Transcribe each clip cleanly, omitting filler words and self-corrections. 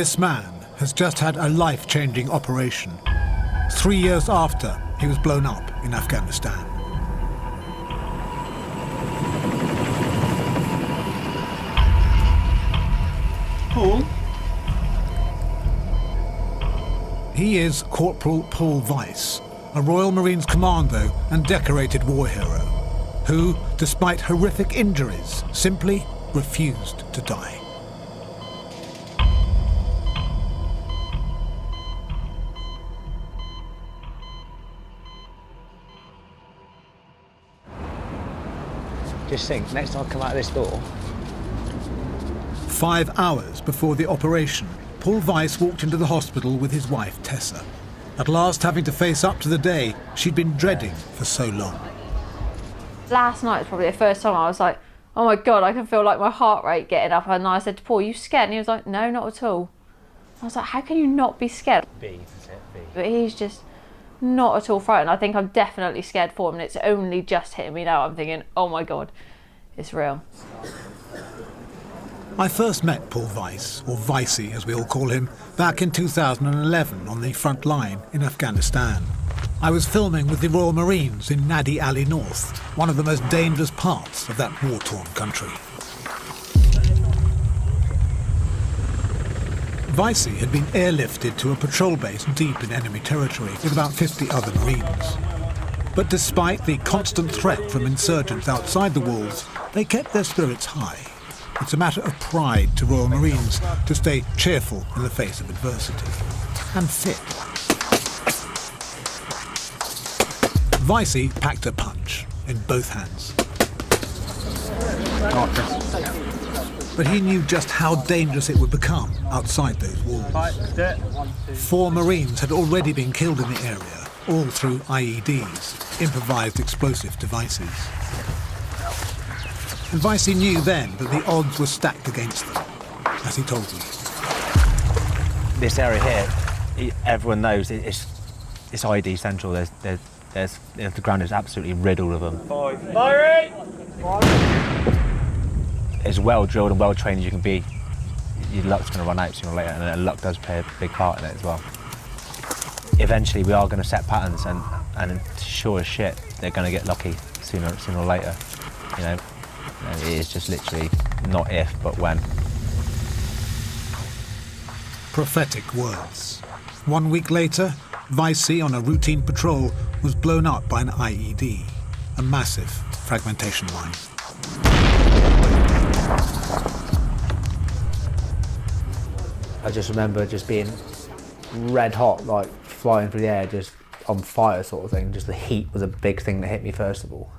This man has just had a life-changing operation, 3 years after he was blown up in Afghanistan. Paul? He is Corporal Paul Weiss, a Royal Marines commando and decorated war hero, who, despite horrific injuries, simply refused to die. Just think, next time I come out of this door. 5 hours before the operation, Paul Weiss walked into the hospital with his wife, Tessa. At last having to face up to the day she'd been dreading for so long. Last night was probably the first time I was like, oh my God, I can feel like my heart rate getting up. And I said to Paul, are you scared? And he was like, no, not at all. I was like, how can you not be scared? B, that's it, B. But he's just not at all frightened. I think I'm definitely scared for him, and it's only just hitting me now. I'm thinking, oh my God, it's real. I first met Paul Weiss, or Vicey as we all call him, back in 2011 on the front line in Afghanistan. I was filming with the Royal Marines in Nadi Ali North, one of the most dangerous parts of that war-torn country. Vicey had been airlifted to a patrol base deep in enemy territory with about 50 other Marines. But despite the constant threat from insurgents outside the walls, they kept their spirits high. It's a matter of pride to Royal Marines to stay cheerful in the face of adversity. And fit. Vicey packed a punch in both hands. But he knew just how dangerous it would become outside those walls. 4 Marines had already been killed in the area, all through IEDs, improvised explosive devices. And Vicey knew then that the odds were stacked against them, as he told me. This area here, everyone knows it's ID central. The ground is absolutely riddled of them. Firing! As well drilled and well trained as you can be, your luck's going to run out sooner or later, and luck does play a big part in it as well. Eventually, we are going to set patterns, and sure as shit, they're going to get lucky sooner or later. You know, it is just literally not if, but when. Prophetic words. 1 week later, Vicey, on a routine patrol, was blown up by an IED, a massive fragmentation line. I just remember just being red hot, like flying through the air, just on fire sort of thing. Just the heat was a big thing that hit me first of all.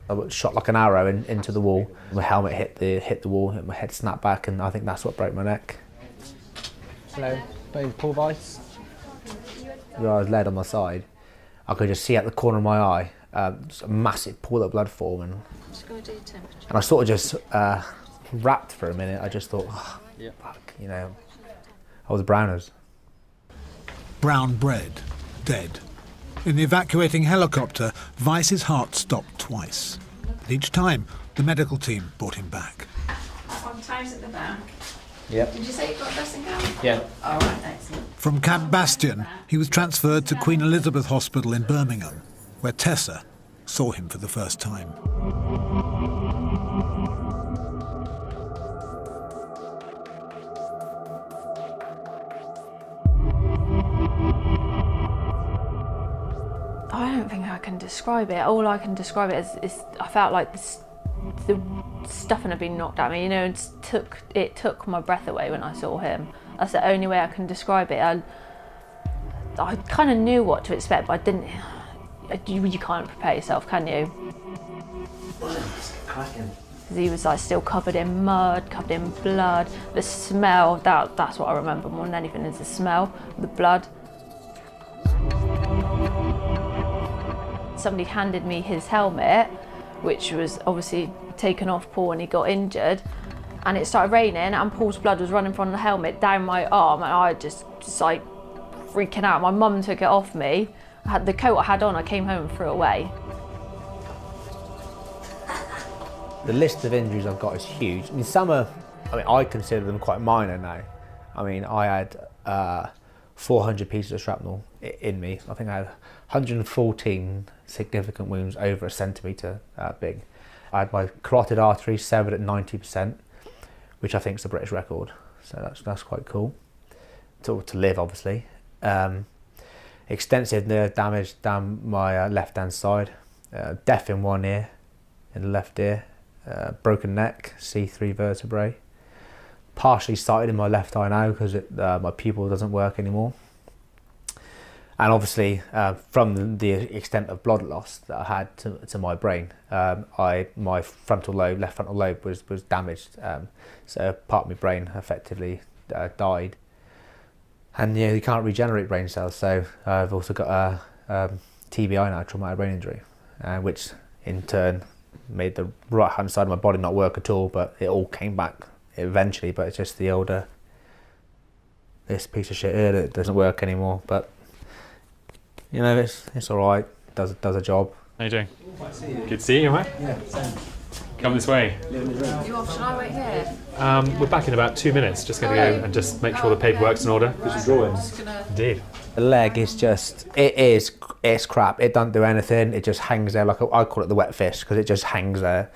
I was shot like an arrow into the wall. My helmet hit the wall, my head snapped back, and I think that's what broke my neck. Hello, my name's Paul Weiss. Where I was led on my side, I could just see out the corner of my eye just a massive pool of blood forming. And I sort of just wrapped for a minute. I just thought, oh, fuck, you know, I was browners. Brown bread, dead. In the evacuating helicopter, Vicey's heart stopped twice. But each time, the medical team brought him back. On ties at the back. Yep. Did you say you've got dressing gown? Yeah. All right, excellent. From Camp Bastion, he was transferred to Queen Elizabeth Hospital in Birmingham, where Tessa saw him for the first time. I don't think I can describe it. All I can describe it is I felt like the stuffing had been knocked at me, you know, and it took my breath away when I saw him. That's the only way I can describe it. I kind of knew what to expect, but I didn't. You can't prepare yourself, can you? Because he was like still covered in mud, covered in blood. The smell, that's what I remember more than anything, is the smell, the blood. Somebody handed me his helmet, which was obviously taken off Paul when he got injured, and it started raining and Paul's blood was running from the helmet down my arm, and I just like freaking out. My mum took it off me. I had the coat I had on, I came home and threw it away. The list of injuries I've got is huge. I mean, I consider them quite minor now. I mean, I had 400 pieces of shrapnel in me. I think I had 114 significant wounds over a centimetre big. I had my carotid artery severed at 90%, which I think is the British record. So that's quite cool. To live, obviously. Extensive nerve damage down my left-hand side. Deaf in one ear, in the left ear. Broken neck, C3 vertebrae. Partially sighted in my left eye now because my pupil doesn't work anymore. And obviously, from the extent of blood loss that I had to my brain, my left frontal lobe was damaged. So part of my brain effectively died. And you can't regenerate brain cells, so I've also got a TBI now, traumatic brain injury, which in turn made the right hand side of my body not work at all, but it all came back eventually. But it's just the older, this piece of shit here that doesn't work anymore. But you know, it's all right. Does a job. How you doing? Good to see you, mate. Yeah, same. Come this way. You off? Shall I wait here? We're back in about 2 minutes. Just going to go and just make sure the paperwork's in order. Put your drawings. Indeed. The leg is just, it's crap. It doesn't do anything. It just hangs there like I call it the wet fish, because it just hangs there,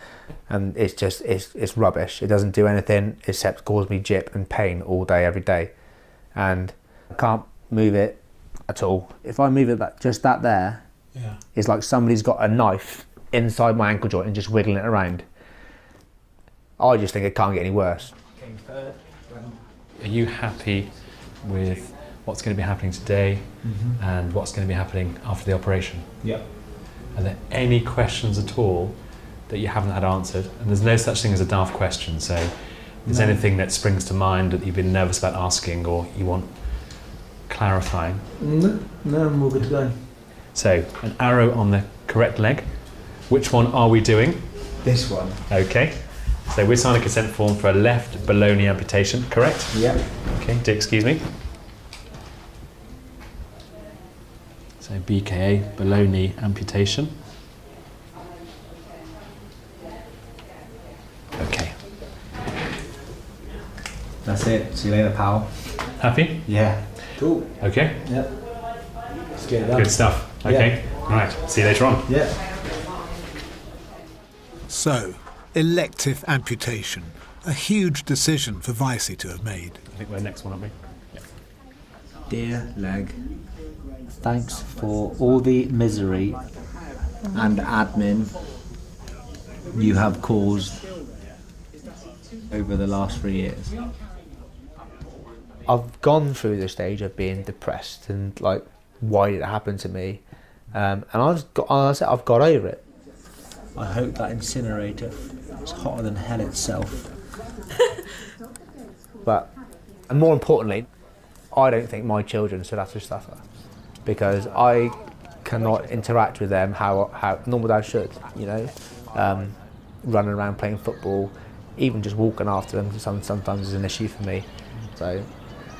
and it's rubbish. It doesn't do anything except cause me jip and pain all day, every day, and I can't move it at all. If I move it just that there, it's like somebody's got a knife inside my ankle joint and just wiggling it around. I just think it can't get any worse. Are you happy with what's going to be happening today and what's going to be happening after the operation? Yep. Are there any questions at all that you haven't had answered? And there's no such thing as a daft question, so if there's anything that springs to mind that you've been nervous about asking or you want clarifying? No, I'm all good to go. So, an arrow on the correct leg. Which one are we doing? This one. Okay. So we're signing a consent form for a left below knee amputation, correct? Yeah. Okay, do excuse me. So BKA, below knee amputation. Okay. That's it. See you later, pal. Happy? Yeah. Cool. Okay. Yep. Let's get it done. Good stuff. Okay. Yeah. All right. See you later on. Yeah. So, elective amputation, a huge decision for Vicey to have made. I think we're next one, aren't we? Yeah. Dear leg, thanks for all the misery and admin you have caused over the last 3 years. I've gone through the stage of being depressed and like, why did it happen to me? And I've got over it. I hope that incinerator is hotter than hell itself. And more importantly, I don't think my children should have to suffer, because I cannot interact with them how normal dad should, you know, running around playing football, even just walking after them sometimes is an issue for me. So,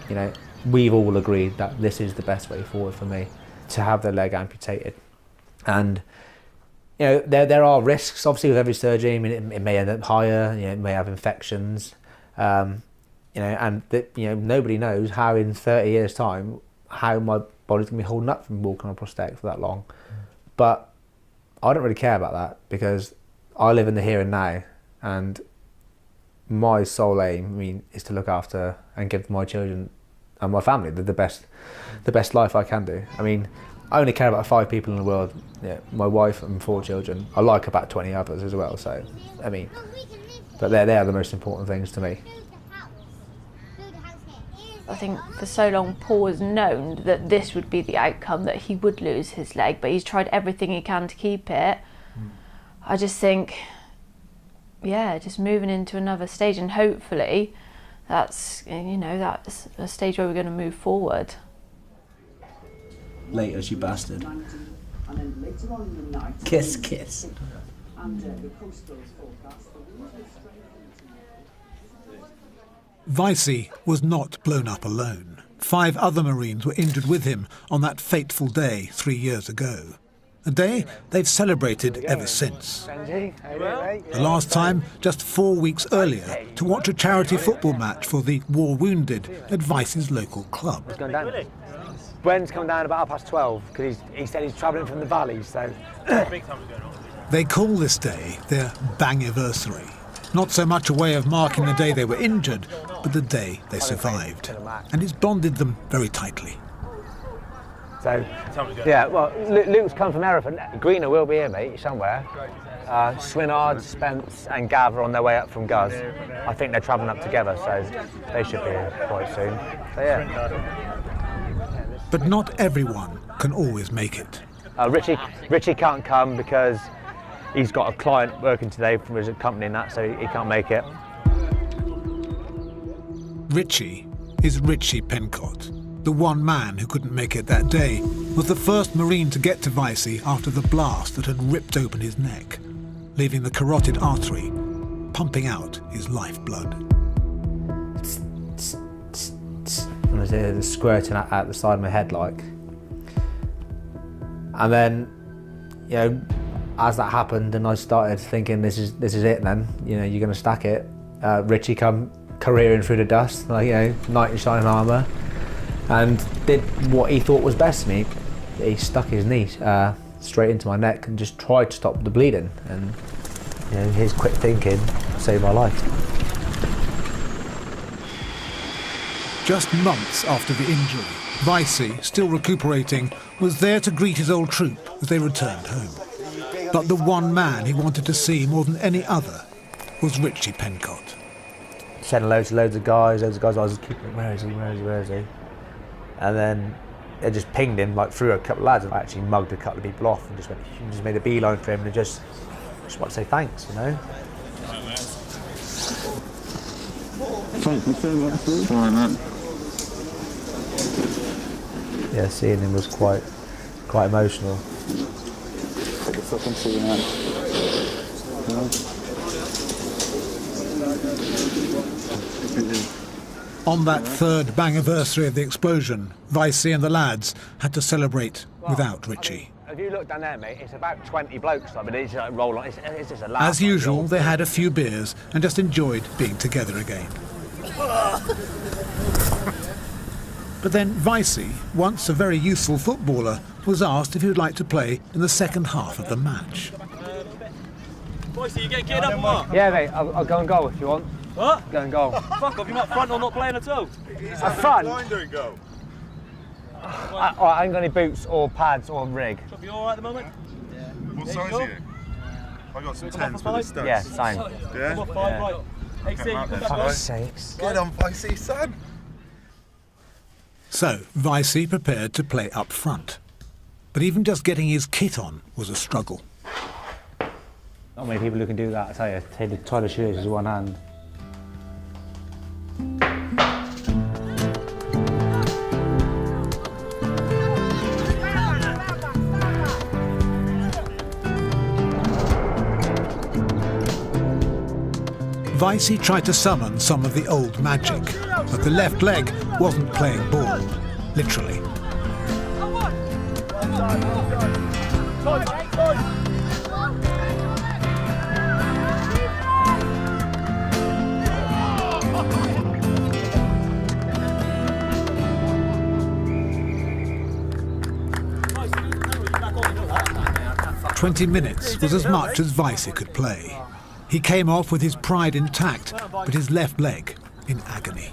you know, we've all agreed that this is the best way forward for me, to have the leg amputated. And you know, there are risks, obviously, with every surgery. I mean, it may end up higher, you know, it may have infections, you know, and nobody knows how in 30 years' time, how my body's going to be holding up from walking on a prosthetic for that long. But I don't really care about that, because I live in the here and now, and my sole aim, I mean, is to look after and give my children and my family the best life I can do. I mean, I only care about 5 people in the world, my wife and 4 children. I like about 20 others as well, so, I mean, but they are the most important things to me. I think for so long Paul has known that this would be the outcome, that he would lose his leg, but he's tried everything he can to keep it. I just think, yeah, just moving into another stage, and hopefully that's, you know, that's a stage where we're going to move forward. Later, you bastard. Kiss, kiss. Vicey was not blown up alone. 5 other Marines were injured with him on that fateful day 3 years ago. a day they've celebrated ever since. The last time, just 4 weeks earlier, to watch a charity football match for the war wounded at Vice's local club. Gwen's come down about 12:30 because he said he's travelling from the valley, so... They call this day their bangiversary. Not so much a way of marking the day they were injured, but the day they survived. And it's bonded them very tightly. So, yeah, well, Luke's come from Hereford. Greener will be here, mate, somewhere. Swinard, Spence and Gav are on their way up from Guz. I think they're travelling up together, so they should be here quite soon. So, yeah. But not everyone can always make it. Richie can't come because he's got a client working today from his company and that, so he can't make it. Richie is Richie Pencott. The one man who couldn't make it that day was the first Marine to get to Vicey after the blast that had ripped open his neck, leaving the carotid artery pumping out his lifeblood. And there's squirting out the side of my head, like. And then, you know, as that happened, and I started thinking, this is it. Then, you know, you're going to stack it. Richie come careering through the dust, like, you know, knight in shining armour, and did what he thought was best for me. He stuck his knee straight into my neck and just tried to stop the bleeding. And, you know, his quick thinking saved my life. Just months after the injury, Vicey, still recuperating, was there to greet his old troop as they returned home. But the one man he wanted to see more than any other was Richie Pencott. Sent loads of guys. I was keeping, where is he? And then they just pinged him, like, through a couple of lads. I actually mugged a couple of people off and just made a beeline for him and just want to say thanks, you know. Yeah, seeing him was quite emotional. On that third bangiversary of the explosion, Vicey and the lads had to celebrate without Richie. If you look down there, mate, it's about 20 blokes. I mean, it's like roll on. It's just a laugh. As usual, they had a few beers and just enjoyed being together again. But then Vicey, once a very useful footballer, was asked if he would like to play in the second half of the match. Vicey, you getting geared up or what? Yeah, mate, I'll go and goal if you want. What? Go and goal. Fuck off, you're not front or not playing at all. A front? I ain't got any boots or pads or rig. You alright at the moment? Yeah. What size are you? I got some 10s for the studs. Yeah, same. Yeah? Come on, 5, right. AC, come back, Fuck's sakes. Get on, Vicey, son. So, Vicey prepared to play up front. But even just getting his kit on was a struggle. Not many people who can do that, I tell you. Tie the shoes with one hand. Vicey tried to summon some of the old magic, but the left leg wasn't playing ball, literally. 20 minutes was as much as Vicey could play. He came off with his pride intact, but his left leg in agony.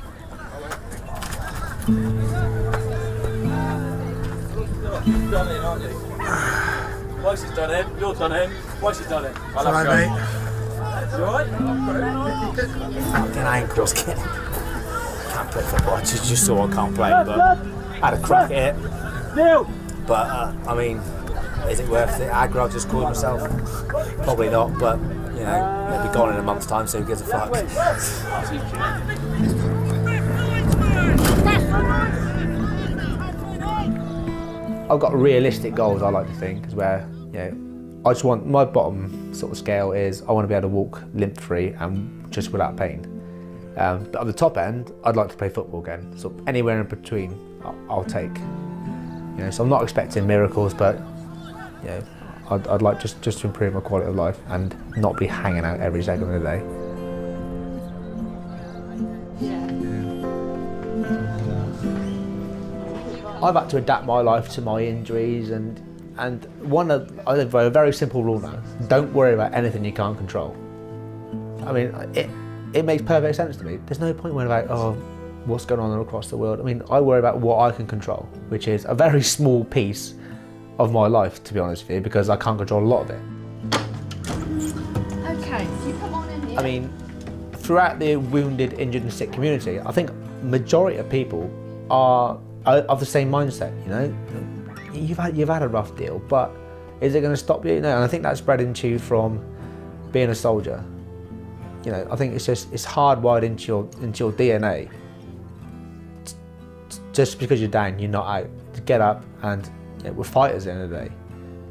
Vicey's done him, you're done him, Vicey's done it. Alright, mate. You alright? Fucking ankles, kid. Can't play football, I just saw I can't play, but I had a crack at it. But, I mean, is it worth it? Aggro, I've just called myself. Probably not, but, you know, they'll be gone in a month's time, so who gives a fuck? I've got realistic goals, I like to think, is where, you know, I just want, my bottom sort of scale is I want to be able to walk limp-free and just without pain. But at the top end, I'd like to play football again. So anywhere in between, I'll take. You know, so I'm not expecting miracles, but, you know, I'd like just to improve my quality of life and not be hanging out every second of the day. I've had to adapt my life to my injuries, and I live by a very simple rule now: don't worry about anything you can't control. I mean, it makes perfect sense to me. There's no point worrying about, oh, what's going on across the world. I mean, I worry about what I can control, which is a very small piece of my life, to be honest with you, because I can't control a lot of it. Okay, so you come on in here. I mean, throughout the wounded, injured and sick community, I think majority of people are of the same mindset, you know? You've had a rough deal, but is it going to stop you? No, and I think that's bred into you from being a soldier. You know, I think it's hardwired into your DNA. Just because you're down, you're not out. To get up, and we're fighters at the end of the day.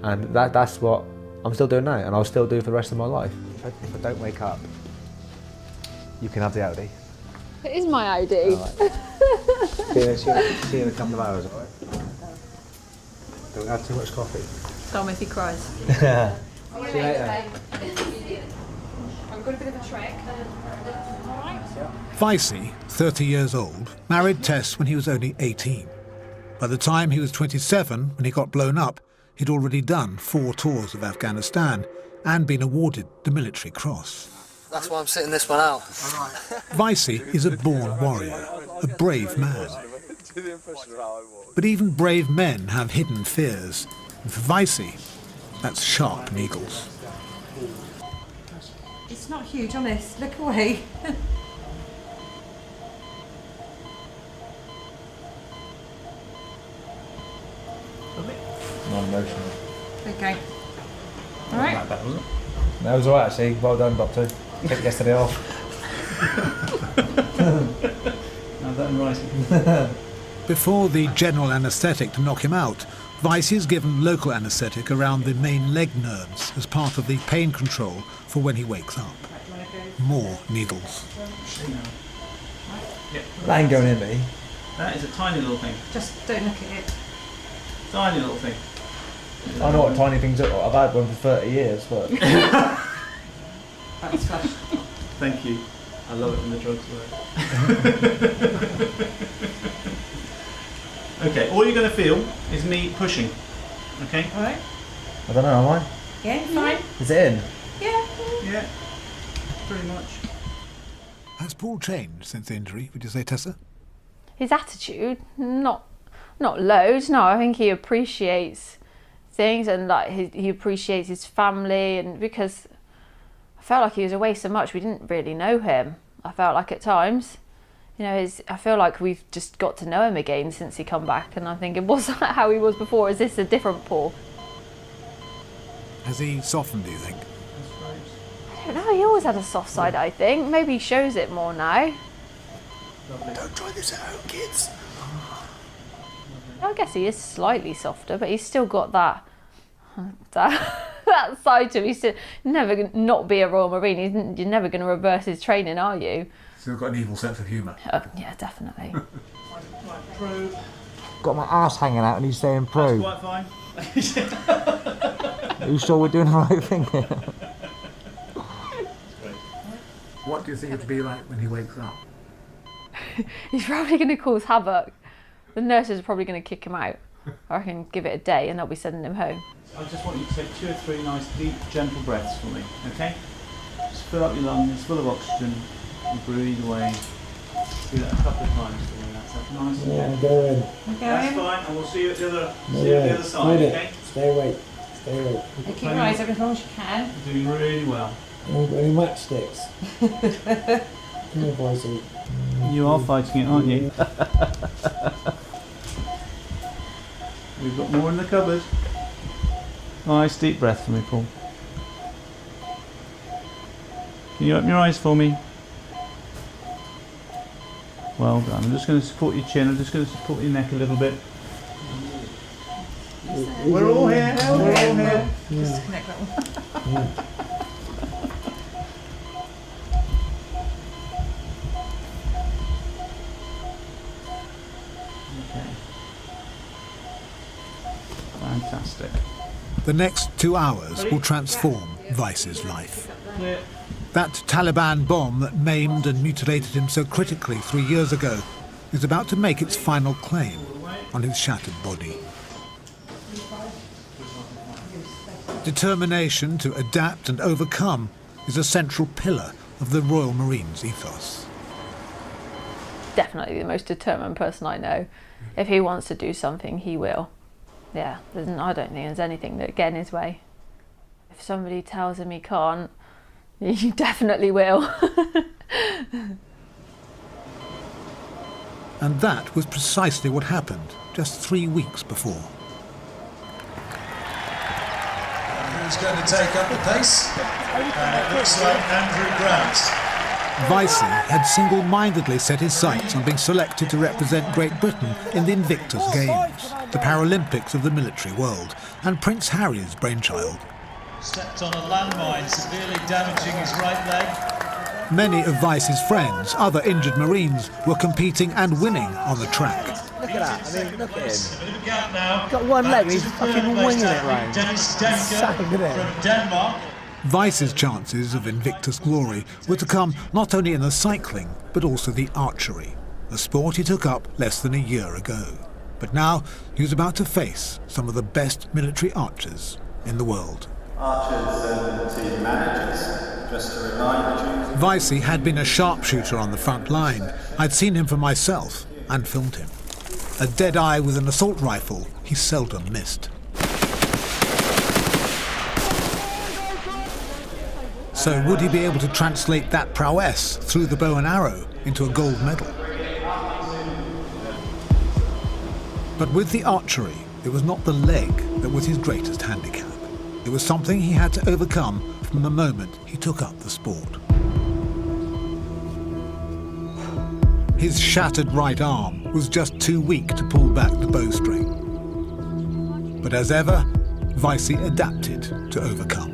And that's what I'm still doing now, and I'll still do for the rest of my life. If I don't wake up, you can have the Audi. It is my Audi. All right. See you in a couple of hours, all right? Don't have too much coffee. Tell me if he cries. See you later. I've got a bit of a trek. All right. Vicey, 30 years old, married Tess when he was only 18. By the time he was 27, when he got blown up, he'd already done 4 tours of Afghanistan and been awarded the Military Cross. That's why I'm sitting this one out. Vicey is a born warrior, a brave man. But even brave men have hidden fears. And for Vicey, that's sharp needles. It's not huge, honest. Look away. Non-emotional. Okay. All right. That wasn't it? No, it was alright actually. Well done, Doctor. Took yesterday off. Now that in writing. Before the general anaesthetic to knock him out, Vicey is given local anaesthetic around the main leg nerves as part of the pain control for when he wakes up. More needles. That ain't going in me. That is a tiny little thing. Just don't look at it. Tiny little thing. I know what tiny things look like. I've had one for 30 years, but... That's flushed. Thank you. I love it when the drugs work. Okay, all you're going to feel is me pushing. Okay? All right. I don't know, am I? Yeah, fine. Is it in? Yeah. Yeah, pretty much. Has Paul changed since the injury, would you say, Tessa? His attitude, not loads. No, I think he appreciates things, and like he appreciates his family, and because I felt like he was away so much, we didn't really know him. I felt like at times, you know, I feel like we've just got to know him again since he come back, and I think it wasn't how he was before. Is this a different Paul? Has he softened, do you think? I don't know, he always had a soft side, I think. Maybe he shows it more now. Don't try this at home, kids. I guess he is slightly softer, but he's still got that side to him. He's still never gonna not be a Royal Marine. You're never going to reverse his training, are you? Still got an evil sense of humour. Yeah, definitely. Right, probe. Got my ass hanging out and he's saying probe. Quite fine. Are you sure we're doing the right thing here? What do you think it'd be like when he wakes up? He's probably going to cause havoc. The nurses are probably going to kick him out. I reckon give it a day and they'll be sending him home. I just want you to take 2 or 3 nice, deep, gentle breaths for me, okay? Just fill up your lungs full of oxygen and breathe away. Do that a couple of times for me. That's nice. Yeah, I'm going. That's fine, and we'll see you at the other side, okay? Stay awake. Stay awake. Keep your eyes open as long as you can. You're doing really well. Got any matchsticks? Come here, Vicey. You are fighting it, aren't you? We've got more in the cupboard. Nice deep breath for me, Paul. Can you open your eyes for me? Well done. I'm just going to support your chin. I'm just going to support your neck a little bit. We're all here. We're all here. Just connect that one. Okay. Fantastic. The next 2 hours will transform Vice's life. That Taliban bomb that maimed and mutilated him so critically 3 years ago is about to make its final claim on his shattered body. Determination to adapt and overcome is a central pillar of the Royal Marines ethos. Definitely the most determined person I know. If he wants to do something, he will. Yeah, I don't think there's anything that get in his way. If somebody tells him he can't, he definitely will. And that was precisely what happened just 3 weeks before. Who's going to take up the pace? And it looks like Andrew Grant. Vicey had single-mindedly set his sights on being selected to represent Great Britain in the Invictus Games, the Paralympics of the military world, and Prince Harry's brainchild. Stepped on a landmine, severely damaging his right leg. Many of Vicey's friends, other injured Marines, were competing and winning on the track. Look at that, I mean, look at him. A bit of a gap now. He's got one leg and he's fucking winging it round. Dennis Stanker from Denmark. Vicey's chances of Invictus glory were to come not only in the cycling, but also the archery, a sport he took up less than a year ago. But now he was about to face some of the best military archers in the world. Archers and team managers, just to remind you. Vicey had been a sharpshooter on the front line. I'd seen him for myself and filmed him. A dead eye with an assault rifle he seldom missed. So would he be able to translate that prowess through the bow and arrow into a gold medal? But with the archery, it was not the leg that was his greatest handicap. It was something he had to overcome from the moment he took up the sport. His shattered right arm was just too weak to pull back the bowstring. But as ever, Vicey adapted to overcome.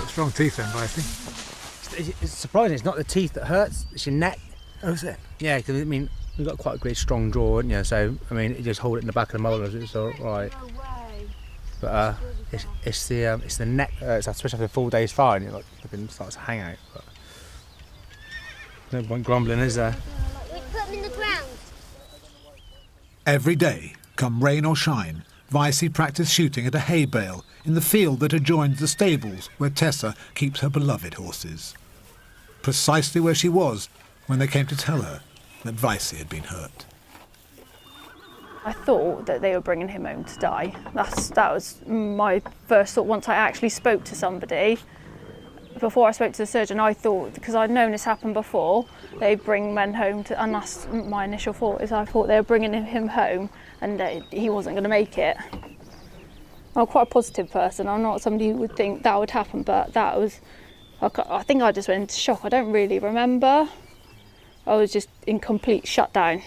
Strong teeth then, Vicey. It's surprising, it's not the teeth that hurts, it's your neck. Oh, is it? Yeah, because I mean, you've got quite a great strong jaw, haven't you? So, I mean, you just hold it in the back of the molars, it's all right. No way. But it's the neck, especially after a full day's fighting, it starts to hang out. But no point grumbling, is there? We put them in the ground. Every day, come rain or shine, Vicey practiced shooting at a hay bale in the field that adjoins the stables where Tessa keeps her beloved horses. Precisely where she was when they came to tell her that Vicey had been hurt. I thought that they were bringing him home to die. That was my first thought once I actually spoke to somebody. Before I spoke to the surgeon, I thought, because I'd known this happened before, they bring men home to, and that's my initial thought, is I thought they were bringing him home and he wasn't going to make it. I'm quite a positive person. I'm not somebody who would think that would happen, but that was, I think I just went into shock. I don't really remember. I was just in complete shutdown.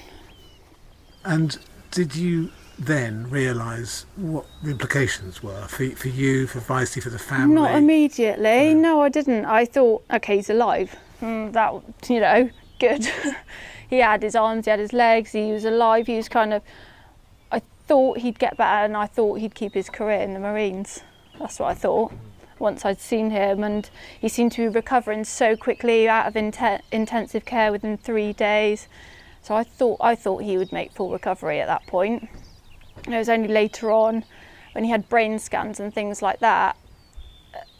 And did you then realise what the implications were for you, for Vicey, for the family? Not immediately. No, I didn't. I thought, okay, he's alive. That, you know, good. He had his arms, he had his legs, he was alive. He was kind of, I thought he'd get better and I thought he'd keep his career in the Marines. That's what I thought. Once I'd seen him, and he seemed to be recovering so quickly out of intensive care within 3 days. So I thought he would make full recovery at that point. It was only later on, when he had brain scans and things like that,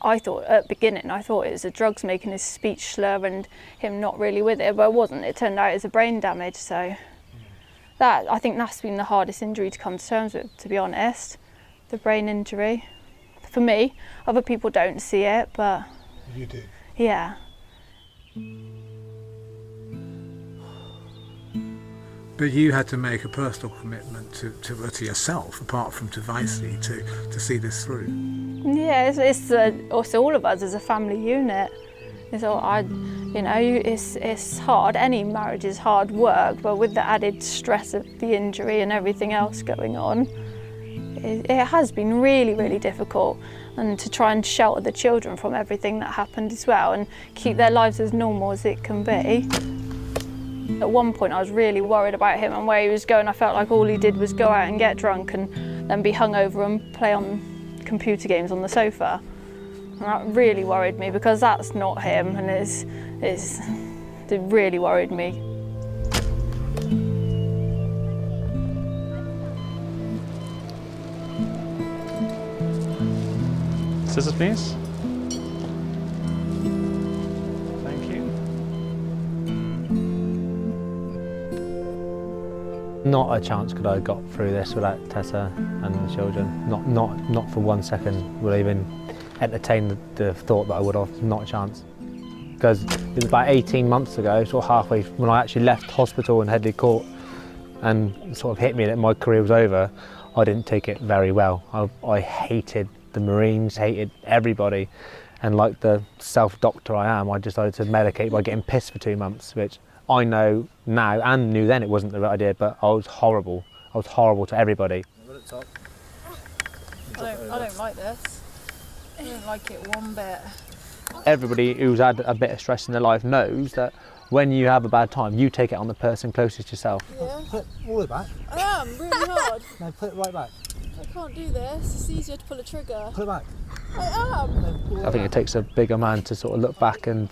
I thought at the beginning, I thought it was the drugs making his speech slur and him not really with it, but it wasn't. It turned out it was a brain damage. So that, I think that's been the hardest injury to come to terms with, to be honest, the brain injury. For me, other people don't see it, but you do. But you had to make a personal commitment to yourself, apart from to Vicey, to see this through. Yeah, it's all of us as a family unit. It's hard. Any marriage is hard work, but with the added stress of the injury and everything else going on, it has been really, really difficult. And to try and shelter the children from everything that happened as well and keep their lives as normal as it can be. At one point I was really worried about him and where he was going. I felt like all he did was go out and get drunk and then be hungover and play on computer games on the sofa. And that really worried me because that's not him, and it really worried me. Scissors, please. Thank you. Not a chance could I have got through this without Tessa and the children. Not for 1 second would I even entertain the thought that I would have. Not a chance. Because it was about 18 months ago, sort of halfway, when I actually left hospital in Headley Court and sort of hit me that my career was over, I didn't take it very well. I hated the Marines, hated everybody, and like the self-doctor I am, I decided to medicate by getting pissed for 2 months, which I know now and knew then it wasn't the right idea, but I was horrible. I was horrible to everybody. I don't like this. I don't like it one bit. Everybody who's had a bit of stress in their life knows that when you have a bad time, you take it on the person closest to yourself. Yeah. Put all the back. I am, really hard. No, put it right back. I can't do this. It's easier to pull a trigger. Put it back. I am. I think it takes a bigger man to sort of look back and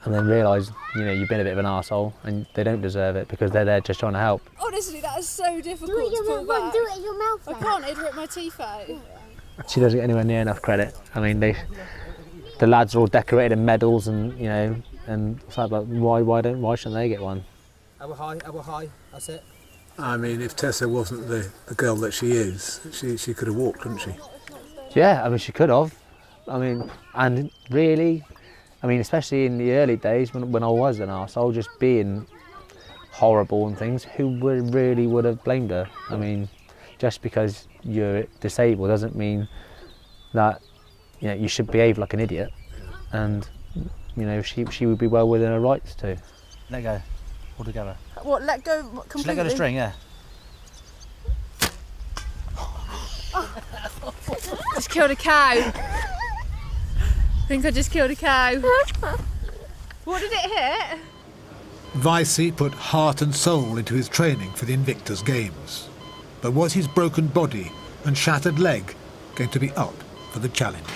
then realise, you know, you've been a bit of an arsehole and they don't deserve it because they're there just trying to help. Honestly, that is so difficult to pull back. Do it in your mouth. I can't, it'd rip my teeth out. She doesn't get anywhere near enough credit. I mean, the lads are all decorated in medals and, you know, and it's like, why shouldn't they get one? Elbow high, that's it. I mean, if Tessa wasn't the girl that she is, she could have walked, couldn't she? Yeah, I mean, she could have. I mean, and really, I mean, especially in the early days when I was an arsehole, just being horrible and things, who really would have blamed her? I mean, just because you're disabled doesn't mean that, you know, you should behave like an idiot, and, you know, she would be well within her rights to. Let go, all together. What, let go completely? Just let go of the string, yeah. Just killed a cow. I think I just killed a cow. What did it hit? Vicey put heart and soul into his training for the Invictus Games. But was his broken body and shattered leg going to be up for the challenge?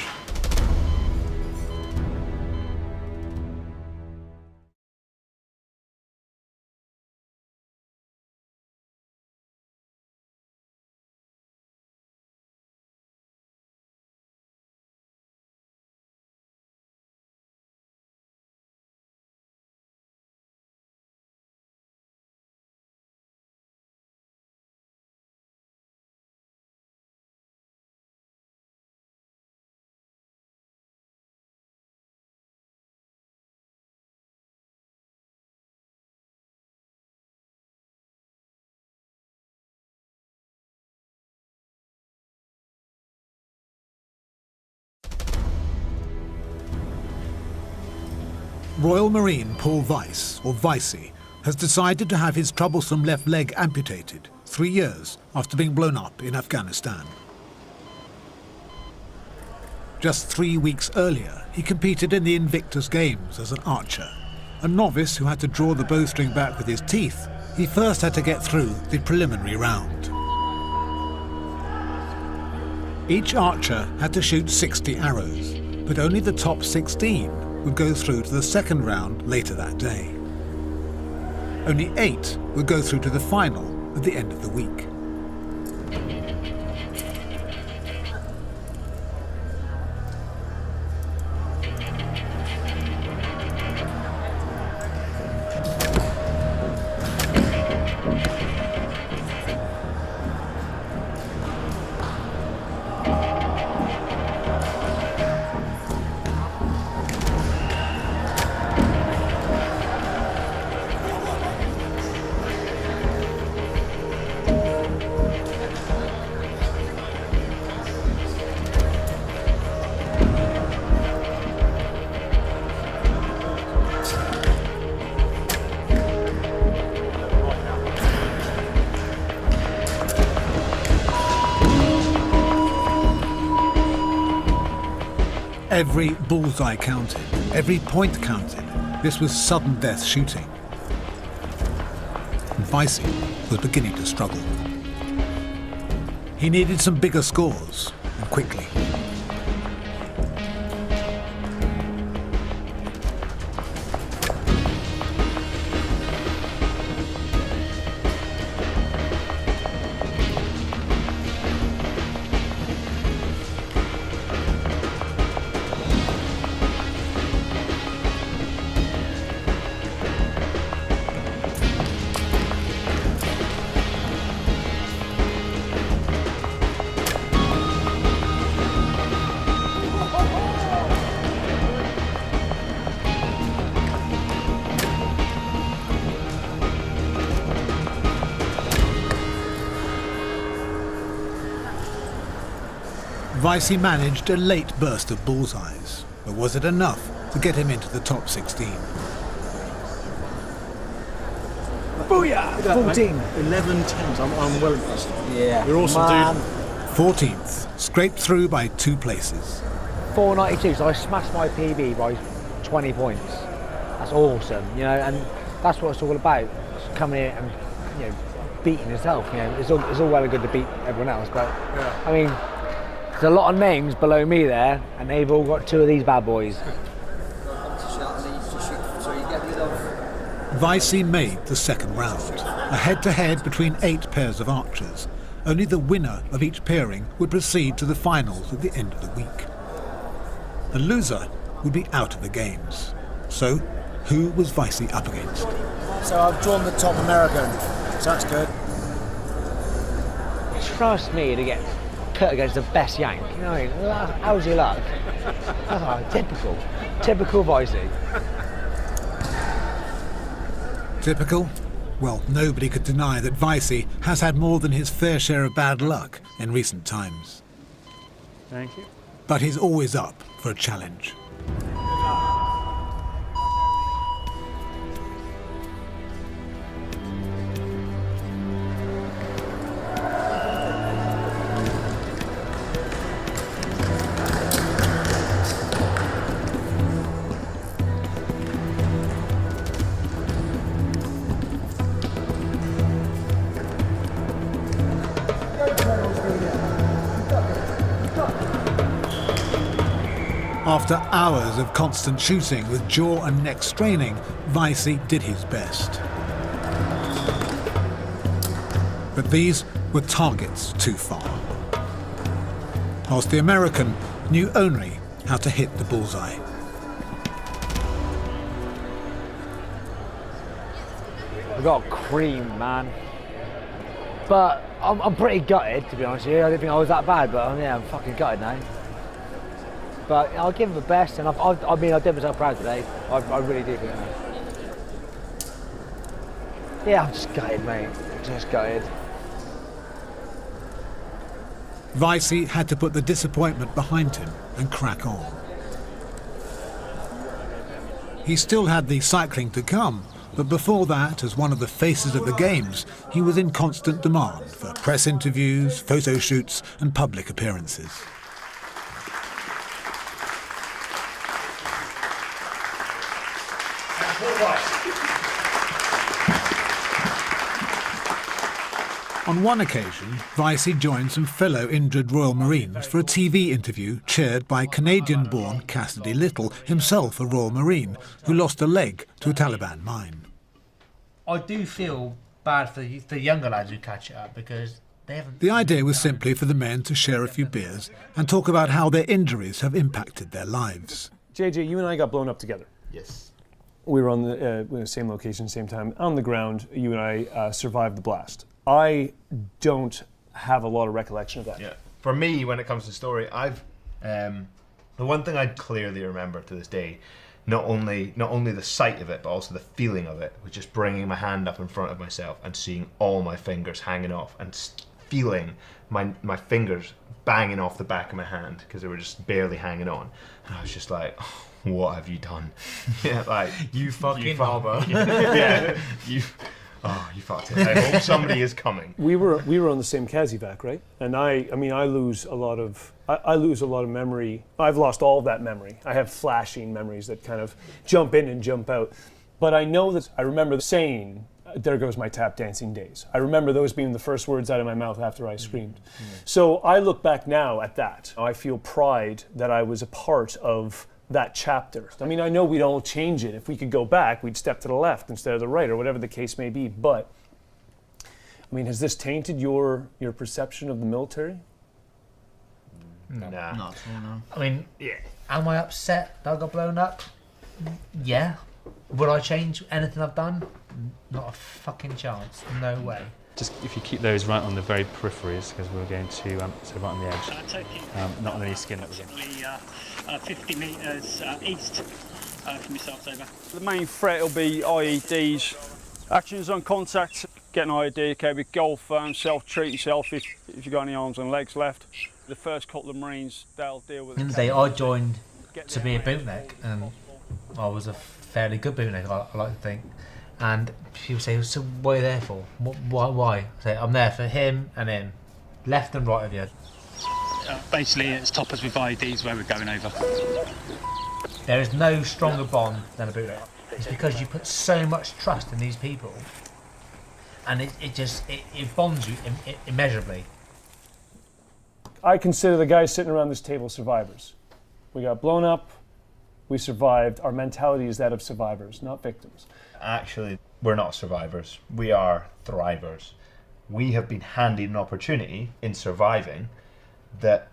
Royal Marine Paul Weiss, or Vicey, has decided to have his troublesome left leg amputated 3 years after being blown up in Afghanistan. Just 3 weeks earlier, he competed in the Invictus Games as an archer. A novice who had to draw the bowstring back with his teeth, he first had to get through the preliminary round. Each archer had to shoot 60 arrows, but only the top 16 would go through to the second round later that day. Only 8 would go through to the final at the end of the week. Every bullseye counted, every point counted. This was sudden death shooting. And Vicey was beginning to struggle. He needed some bigger scores, and quickly. Vicey managed a late burst of bullseyes, but was it enough to get him into the top 16? Booyah! 14. 11 10s. I'm well impressed. Yeah. You're awesome, man. dude. 14th, scraped through by 2 places. 492, so I smashed my PB by 20 points. That's awesome, you know, and that's what it's all about. It's coming in and, you know, beating yourself, you know. It's all well and good to beat everyone else, but, I mean, there's a lot of names below me there, and they've all got 2 of these bad boys. Vicey made the second round, a head-to-head between 8 pairs of archers. Only the winner of each pairing would proceed to the finals at the end of the week. The loser would be out of the games. So, who was Vicey up against? So I've drawn the top American, so that's good. Trust me to get cut against the best Yank. You know what I mean? How's your luck? Typical. Typical Vicey. Typical? Well, nobody could deny that Vicey has had more than his fair share of bad luck in recent times. Thank you. But he's always up for a challenge. After hours of constant shooting with jaw and neck straining, Vicey did his best. But these were targets too far. Whilst the American knew only how to hit the bullseye. I got cream, man. But I'm pretty gutted, to be honest with you. I didn't think I was that bad, but yeah, I'm fucking gutted now. But I'll give him the best, and I mean, I did myself proud today. I really do think that. Yeah, I'm just gutted, mate. Just gutted. Vicey had to put the disappointment behind him and crack on. He still had the cycling to come, but before that, as one of the faces of the games, he was in constant demand for press interviews, photo shoots, and public appearances. On one occasion, Vicey joined some fellow injured Royal Marines for a TV interview chaired by Canadian-born Cassidy Little, himself a Royal Marine, who lost a leg to a Taliban mine. I do feel bad for the younger lads who catch it up because they haven't... The idea was simply for the men to share a few beers and talk about how their injuries have impacted their lives. JJ, you and I got blown up together. Yes. We were on the same location, same time. On the ground, you and I survived the blast. I don't have a lot of recollection of that. Yeah. For me, when it comes to story, I've the one thing I clearly remember to this day, not only the sight of it, but also the feeling of it, was just bringing my hand up in front of myself and seeing all my fingers hanging off and feeling my fingers banging off the back of my hand because they were just barely hanging on. And I was just like, oh, what have you done? Yeah, like you fucking barber. Yeah, Oh, you fucked it. I hope somebody is coming. We were on the same Kazivac, right? And I lose a lot of memory. I've lost all of that memory. I have flashing memories that kind of jump in and jump out. But I know that I remember saying, "There goes my tap dancing days." I remember those being the first words out of my mouth after I screamed. So I look back now at that. I feel pride that I was a part of that chapter. I mean, I know we'd all change it. If we could go back, we'd step to the left instead of the right, or whatever the case may be. But, I mean, has this tainted your perception of the military? Nah. Not at all, no. I mean, am I upset that I got blown up? Yeah. Would I change anything I've done? Not a fucking chance. No way. Just if you keep those right on the very peripheries, because we're going to, so right on the edge, not on any skin that we're getting. 50 metres east from yourself, over. The main threat will be IEDs, actions on contact, get an IED, okay, with goal firm, self-treat yourself if you've got any arms and legs left. The first couple of Marines, they'll deal with it. In the day, I joined to be a bootneck, and I was a fairly good bootneck, I like to think. And people say, "So what are you there for? Why?" I say, "I'm there for him and him, left and right of you." Basically, it's toppers with IEDs where we're going over. There is no stronger bond than a bootneck. It's because you put so much trust in these people, and it bonds you immeasurably. I consider the guys sitting around this table survivors. We got blown up, we survived. Our mentality is that of survivors, not victims. Actually, we're not survivors. We are thrivers. We have been handed an opportunity in surviving that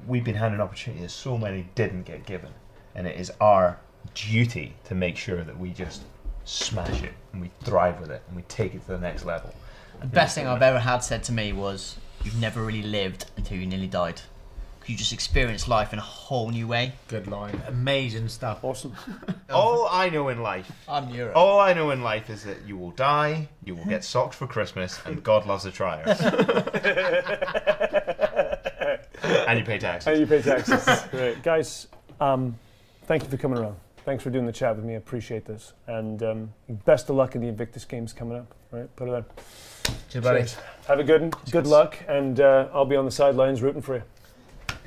we've been handed an opportunity that so many didn't get given. And it is our duty to make sure that we just smash it and we thrive with it and we take it to the next level. The best thing I've ever had said to me was, "You've never really lived until you nearly died." You just experience life in a whole new way. Good line. Amazing stuff. Awesome. All I know in life, I'm Europe. All I know in life is that you will die, you will get socks for Christmas, and God loves a trier. And you pay taxes. And you pay taxes. Right. Guys, thank you for coming around. Thanks for doing the chat with me. I appreciate this. And best of luck in the Invictus Games coming up. All right, put it on. Cheers, buddy. Cheers. Have a good one. Good luck, and I'll be on the sidelines rooting for you.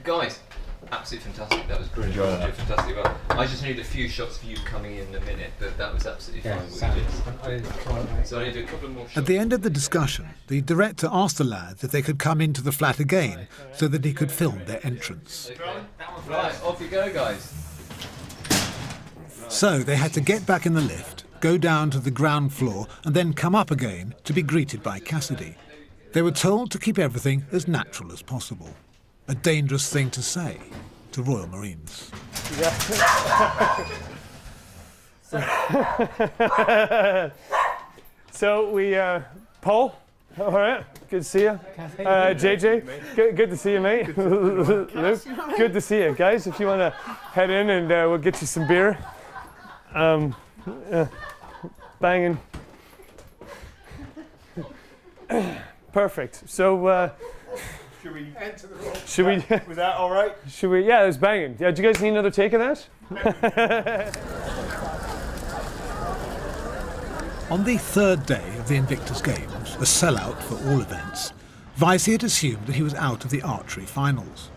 Guys, absolutely fantastic. That was Enjoy that. fantastic. Well, I just need a few shots of you coming in a minute, but that was absolutely fine. So I need to do a couple of more shots. At the end of the discussion, the director asked the lads if they could come into the flat again so that he could film their entrance. Right, off you go, guys. So they had to get back in the lift, go down to the ground floor, and then come up again to be greeted by Cassidy. They were told to keep everything as natural as possible. A dangerous thing to say to Royal Marines. So we, Paul, all right, good to see you. JJ, good to see you, mate. Luke, good to see you. Guys, if you want to head in and we'll get you some beer. Banging. Perfect. So, should we enter the room? Should we? Was that all right? Should we? Yeah, it was banging. Yeah, do you guys need another take of that? On the third day of the Invictus Games, a sellout for all events, Vicey had assumed that he was out of the archery finals.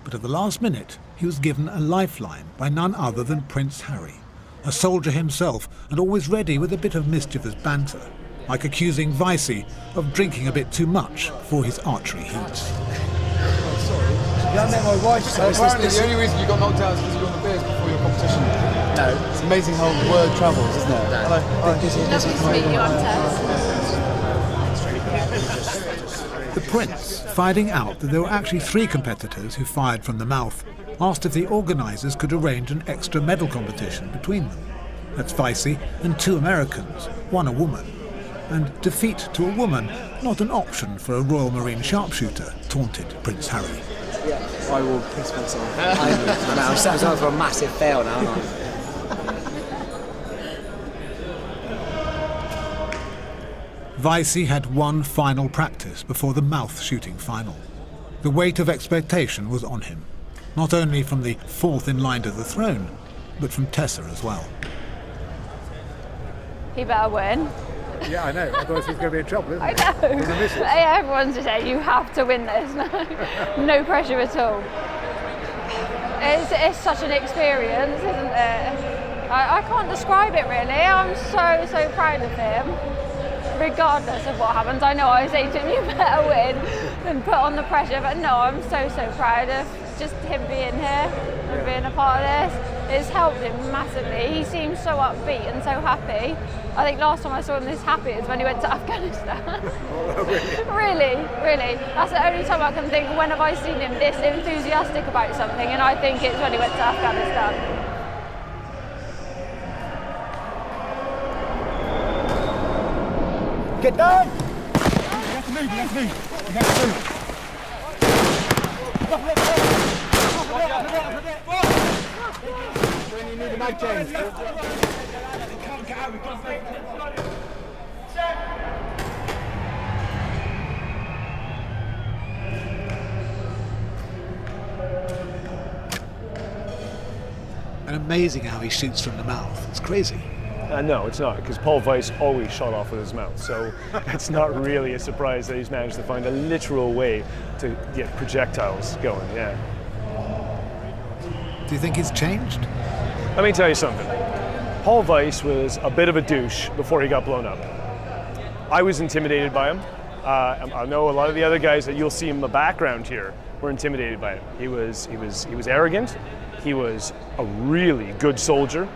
But at the last minute, he was given a lifeline by none other than Prince Harry, a soldier himself and always ready with a bit of mischievous banter, like accusing Vicey of drinking a bit too much for his archery heats. Yeah, I met my wife. So apparently the only reason you got knocked out is because you got the beers before your competition. No. It's amazing how the word travels, isn't it? No. Hello. Lovely to meet you, I'm Tess. The Prince, finding out that there were actually 3 competitors who fired from the mouth, asked if the organisers could arrange an extra medal competition between them. That's Vicey and 2 Americans, 1 a woman. And defeat to a woman, not an option for a Royal Marine sharpshooter, taunted Prince Harry. Yeah, I will piss myself. I'm set up for a massive fail now, aren't I? Vicey had one final practice before the mouth shooting final. The weight of expectation was on him, not only from the 4th in line to the throne, but from Tessa as well. He better win. Yeah, I know. Otherwise he's going to be in trouble, isn't he? I know. He's a missus. Yeah, everyone's just saying you have to win this. No pressure at all. It's such an experience, isn't it? I can't describe it really. I'm so proud of him, regardless of what happens. I know I say to him, you better win and put on the pressure, but no, I'm so proud of just him being here and being a part of this. It's helped him massively. He seems so upbeat and so happy. I think last time I saw him this happy is when he went to Afghanistan. Really. That's the only time I can think, when have I seen him this enthusiastic about something, and I think it's when he went to Afghanistan. Get down! You have to move, you have to move. You have to move. When you need a mag change. And amazing how he shoots from the mouth. It's crazy. No, it's not, because Paul Weiss always shot off with his mouth, so it's not really a surprise that he's managed to find a literal way to get projectiles going, yeah. Do you think he's changed? Let me tell you something. Paul Weiss was a bit of a douche before he got blown up. I was intimidated by him. I know a lot of the other guys that you'll see in the background here were intimidated by him. He was arrogant. He was a really good soldier.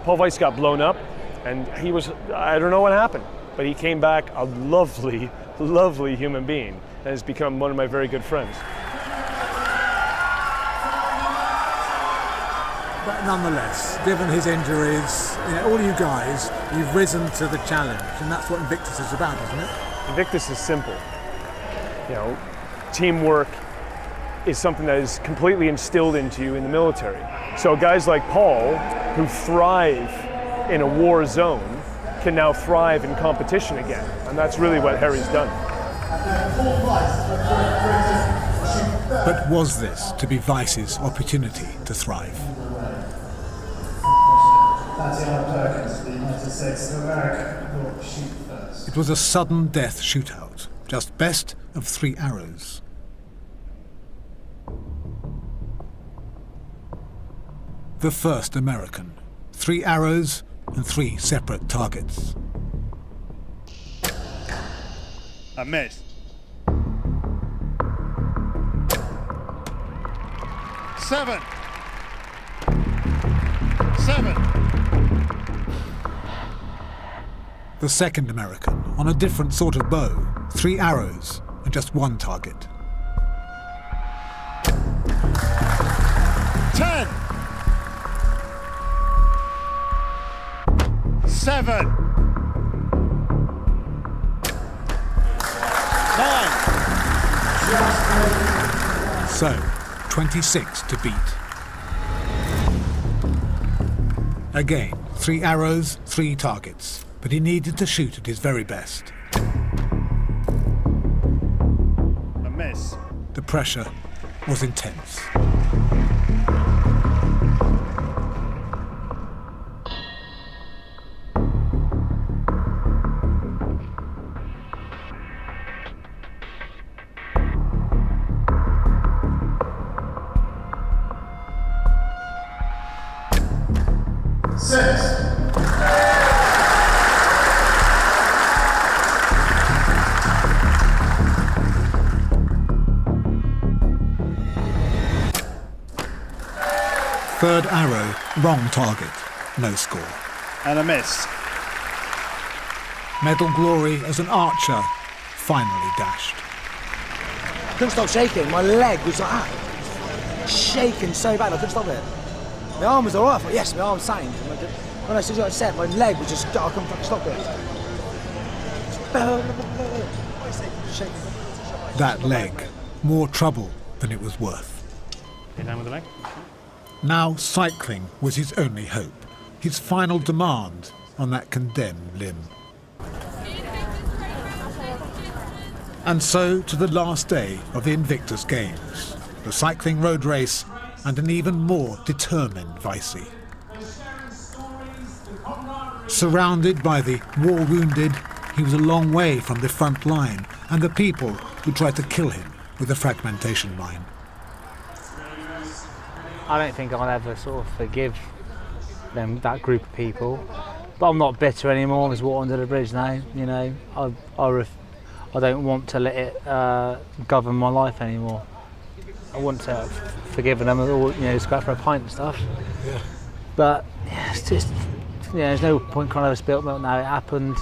Paul Weiss got blown up, and he was, I don't know what happened, but he came back a lovely, lovely human being and has become one of my very good friends. But nonetheless, given his injuries, all you guys, you've risen to the challenge, and that's what Invictus is about, isn't it? Invictus is simple. You know, teamwork is something that is completely instilled into you in the military. So guys like Paul, who thrive in a war zone, can now thrive in competition again. And that's really what Harry's done. But was this to be Weiss's opportunity to thrive? The United States of America will shoot first. It was a sudden death shootout, just best of 3 arrows. The first American. 3 arrows and 3 separate targets. A miss. 7. 7. The second American, on a different sort of bow. 3 arrows and just 1 target. 10. 7. 9. So, 26 to beat. Again, 3 arrows, 3 targets, but he needed to shoot at his very best. A miss. The pressure was intense. Third arrow, wrong target, no score. And a miss. Medal glory as an archer, finally dashed. I couldn't stop shaking. My leg was like that. Shaking so bad, I couldn't stop it. My arm was alright. I thought, yes, my arm's sound. When I said set, my leg was just, I couldn't fucking stop it. Shaking. That leg, more trouble than it was worth. Get down with the leg. Now cycling was his only hope, his final demand on that condemned limb. And so to the last day of the Invictus Games, the cycling road race and an even more determined Weissy. Surrounded by the war wounded, he was a long way from the front line and the people who tried to kill him with a fragmentation mine. I don't think I'll ever sort of forgive them, that group of people. But I'm not bitter anymore. There's water under the bridge now. You know, I don't want to let it govern my life anymore. I wouldn't say I've forgiven them at all. You know, just go out for a pint and stuff. Yeah. But yeah, it's just, yeah, there's no point crying over spilt milk now. It happened.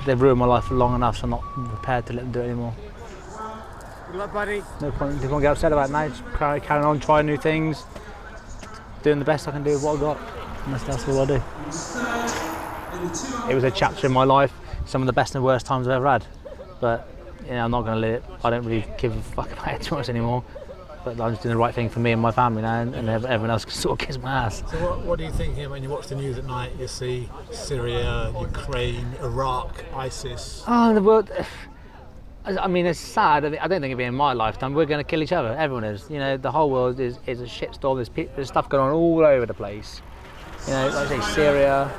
They've ruined my life for long enough, so I'm not prepared to let them do it anymore. Good luck, buddy. No point. Don't get upset about it now. Just carrying on, trying new things, doing the best I can do with what I got. And that's all I do. It was a chapter in my life, some of the best and worst times I've ever had. But you know, I'm not going to let it. I don't really give a fuck about it too much anymore. But I'm just doing the right thing for me and my family now, and everyone else can sort of kiss my ass. So what do you think here when you watch the news at night? You see Syria, Ukraine, Iraq, ISIS. Oh, the world. I mean, it's sad. I don't think it'll be in my lifetime. We're going to kill each other. Everyone is. You know, the whole world is a shitstorm. There's stuff going on all over the place. You know, like I say, Syria,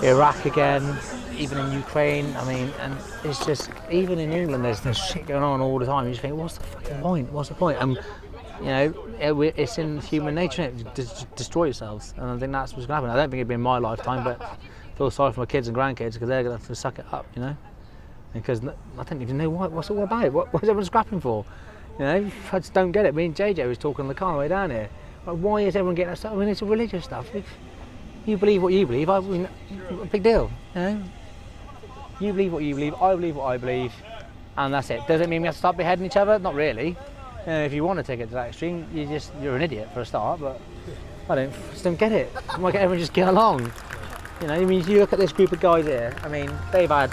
Iraq again, even in Ukraine. I mean, and it's just, even in England, there's shit going on all the time. You just think, what's the fucking point? What's the point? And you know, it's in human nature to destroy yourselves. And I think that's what's going to happen. I don't think it'll be in my lifetime, but I feel sorry for my kids and grandkids because they're going to have to suck it up, you know. Because I don't even know what's it all about. What's everyone scrapping for? You know, I just don't get it. Me and JJ was talking on the car on the way down here. Like, why is everyone getting upset? I mean, it's religious stuff. You believe what you believe. I mean, big deal. You know, you believe what you believe. I believe what I believe, and that's it. Does it mean we have to start beheading each other? Not really. You know, if you want to take it to that extreme, you're an idiot for a start. But I just don't get it. Why can't everyone just get along? You know, I mean, you look at this group of guys here. I mean, they've had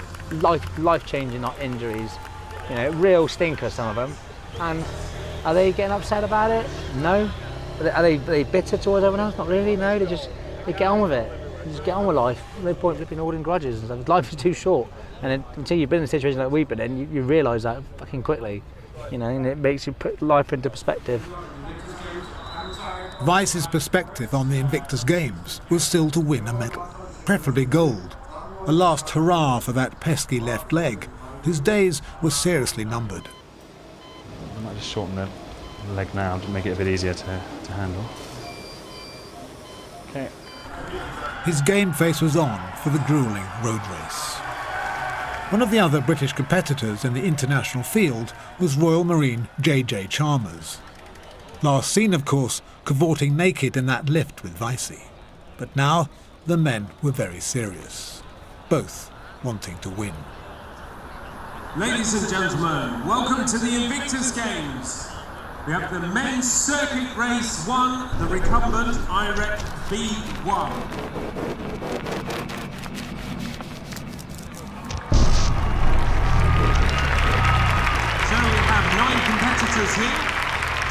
life-changing injuries. You know, real stinkers, some of them. And are they getting upset about it? No. Are they bitter towards everyone else? Not really. No. They get on with it. They just get on with life. No point flipping holding grudges and stuff. Life is too short. And until you've been in a situation like we've been in, you realise that fucking quickly. You know, and it makes you put life into perspective. Vice's perspective on the Invictus Games was still to win a medal, preferably gold. A last hurrah for that pesky left leg, whose days were seriously numbered. I might just shorten the leg now to make it a bit easier to handle. Okay. His game face was on for the gruelling road race. One of the other British competitors in the international field was Royal Marine J.J. Chalmers. Last seen, of course, cavorting naked in that lift with Vicey. But now the men were very serious, both wanting to win. Ladies and gentlemen, welcome to the Invictus Games. We have the men's circuit race 1, the recumbent IREC B1. So we have 9 competitors here.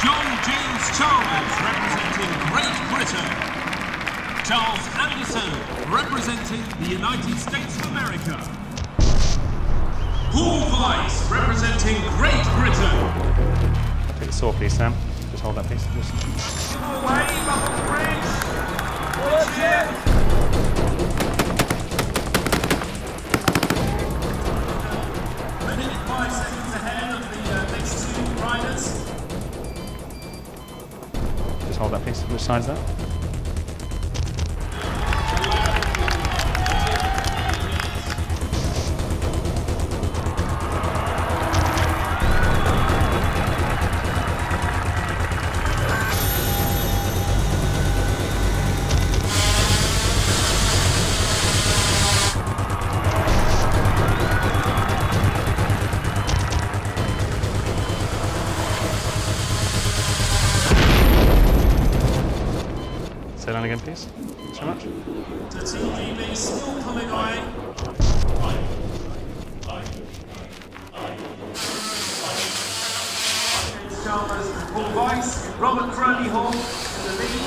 John James Chalmers representing Great Britain. Charles Anderson representing the United States of America. Paul Weiss representing Great Britain. Take the saw, please, Sam. Just hold that, please. Away, Buckle Bridge. Watch it. A minute 5 seconds ahead of the next 2 riders. Just hold that, please. Which side is that? Say that again, please. Thanks very much. To TV still coming away. Chalmers, Paul Weiss, Robert Crowley-Hall in the lead.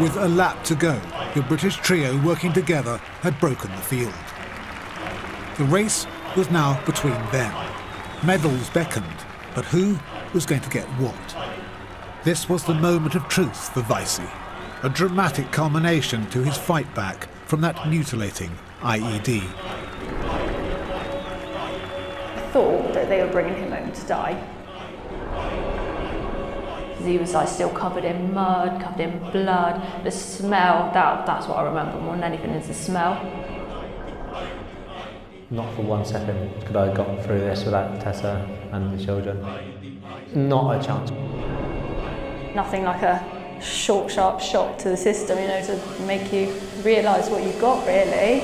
With a lap to go, the British trio working together had broken the field. The race was now between them. Medals beckoned, but who was going to get what? This was the moment of truth for Vicey, a dramatic culmination to his fight back from that mutilating IED. I thought that they were bringing him home to die. He was like still covered in mud, covered in blood. The smell, that's what I remember more than anything, is the smell. Not for 1 second could I have gotten through this without Tessa and the children. Not a chance. Nothing like a short, sharp shock to the system, you know, to make you realise what you've got, really.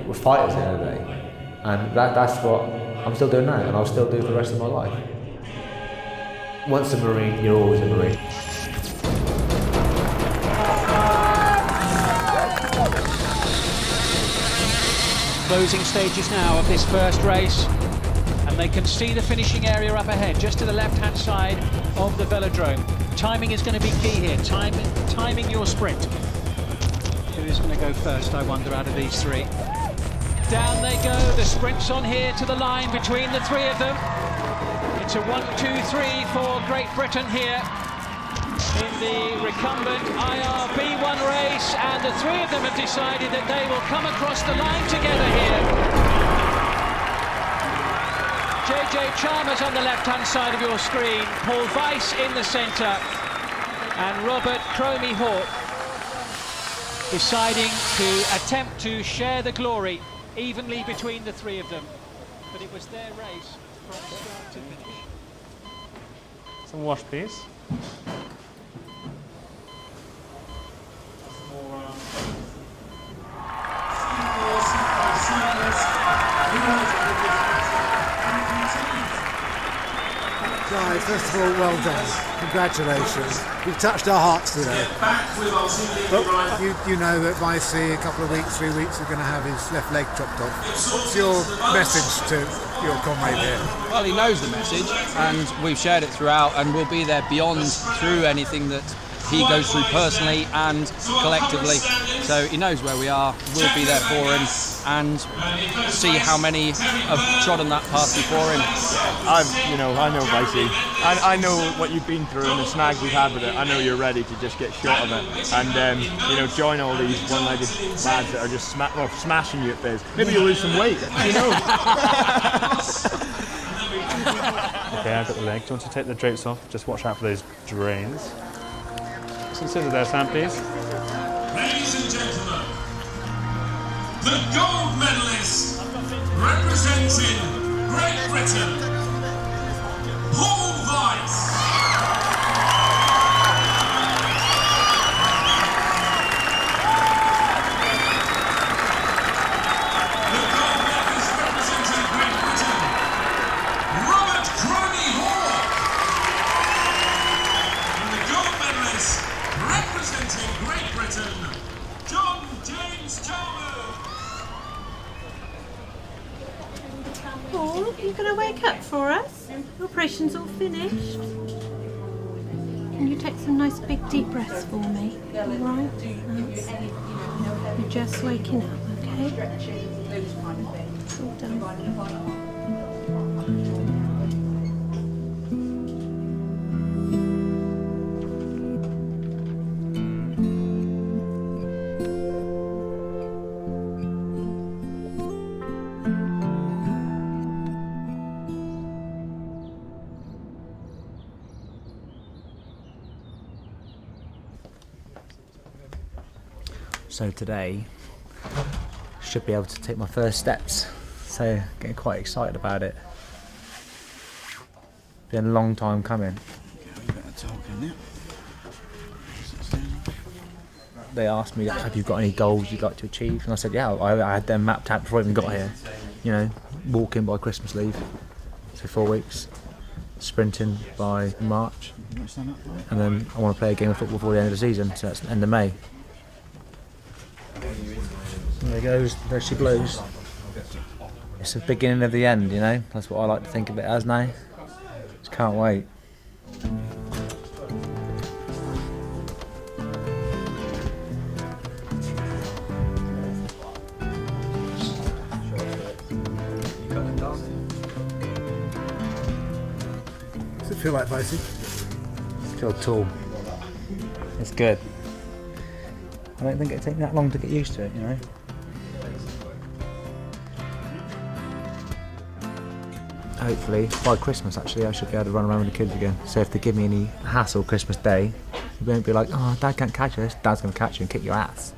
We're fighters at the end of the day, and that's what I'm still doing now, and I'll still do for the rest of my life. Once a Marine, you're always a Marine. Closing stages now of this first race, and they can see the finishing area up ahead, just to the left-hand side of the velodrome. Timing is going to be key here, timing your sprint. Who is going to go first, I wonder, out of these three? Down they go, the sprint's on here to the line between the three of them. It's a 1, 2, 3 for Great Britain here in the recumbent IRB1 race, and the three of them have decided that they will come across the line together here. JJ Chalmers on the left-hand side of your screen, Paul Weiss in the centre, and Robert Cromie Hawke deciding to attempt to share the glory evenly between the three of them. But it was their race from start to finish. Some wash, please. Guys, first of all, well done. Congratulations. You've touched our hearts today. But you know that Vicey, a couple of weeks, 3 weeks, are going to have his left leg chopped off. What's your message to your comrade here? Well, he knows the message, and we've shared it throughout, and we'll be there beyond through anything that he goes through personally and collectively. So he knows where we are, we'll be there for him, and see how many have trodden that path before him. I know Vicey. I know what you've been through and the snags we've had with it. I know you're ready to just get shot of it, and join all these one-legged lads that are just smashing you at biz. Maybe you'll lose some weight. You know. Okay, I've got the leg. Do you want to take the drapes off? Just watch out for those drains. Some scissors there, Sam, please. Ladies and gentlemen, the gold medalist representing Great Britain, Paul Weiss. The gold medalist representing Great Britain, Robert Cromie Hawke. And the gold medalist representing Great Britain, John James Chalmers. Paul, are you going to wake up for us? The operation's all finished. Can you take some nice big deep breaths for me? All right? You're just waking up, okay? It's all done. So today, should be able to take my first steps. So getting quite excited about it. Been a long time coming. They asked me, have you got any goals you'd like to achieve? And I said, yeah, I had them mapped out before I even got here. You know, walking by Christmas leave, so 4 weeks. Sprinting by March. And then I want to play a game of football before the end of the season, so that's the end of May. There goes, there she blows. It's the beginning of the end, you know? That's what I like to think of it as now. Just can't wait. What's it feel like, Vicey? feel tall. It's good. I don't think it'd take that long to get used to it, you know. Hopefully, by Christmas actually, I should be able to run around with the kids again. So if they give me any hassle Christmas Day, you won't be like, oh, Dad can't catch us. Dad's going to catch you and kick your ass.